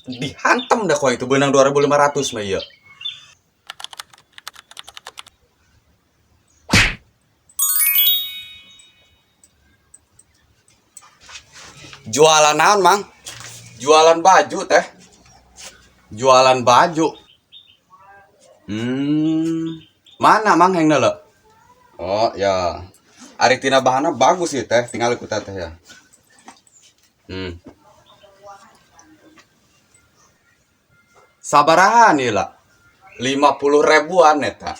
Dihantam dah kau itu benang 2.500 mah iya. Jualan naon, Mang? Jualan baju teh. Jualan baju. Mana Mang yang nela? Oh ya. Ari tina bahana bagus sih teh, tinggal ikut teh ya. 50 ribuan eta.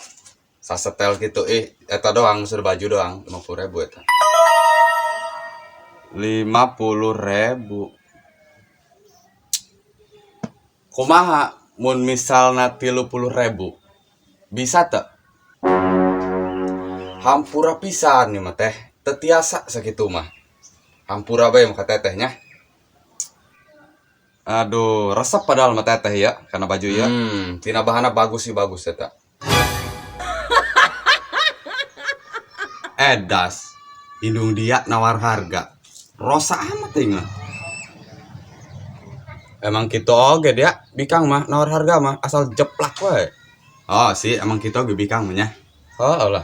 Sasetel gitu eta doang suruh baju doang 50 ribu eta. 50 ribu. Kumaha mun misalna 30 ribu bisa tak? Hampura pisan nih mah teh, tetiasa sakitu mah. Hampura bae mah tetehnya. Aduh, resep padahal mah teteh ya, karena baju ya. Tina bahana bagus sih bagus eta. Edas, hidung dia nawar harga. Rosa amat tinggal. Emang gitu oge dia, bikang mah nawar harga mah asal jeplak wae. Oh sih, emang kita oge bikang mah nya. Oh lah.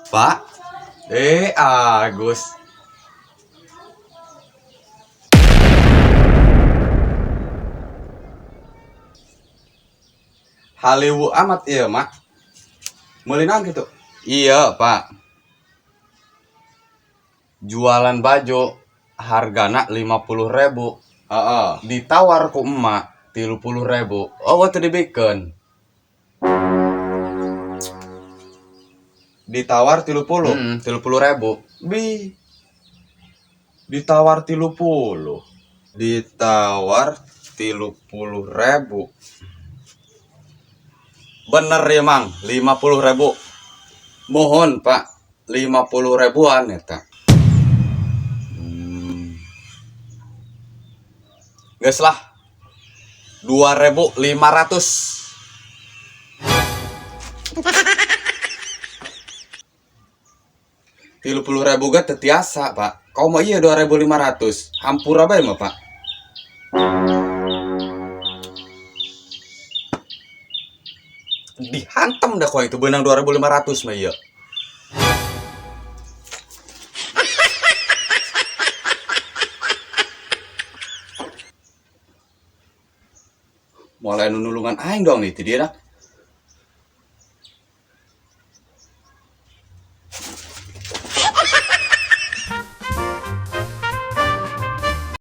Pak, Agus. Haliwu amat iya mak. Meulinan gitu. Iya pak. Jualan baju hargana 50 ribu. Ditawar ku emak 30 ribu. Oh waktu dibikin. Ditawar 30 ribu. Ditawar 30. Ditawar 30 ribu. Bener ya mang 50 ribu. Mohon pak 50 ribuan eta. Geus lah 2.500. 30 ribu gak tetiasa pak. Kau mah iya 2.500. Hampura bae mah pak. Dihantam dah kau itu benang 2.500 mah iya. Mulai nulungan aing dong nih, dia dah.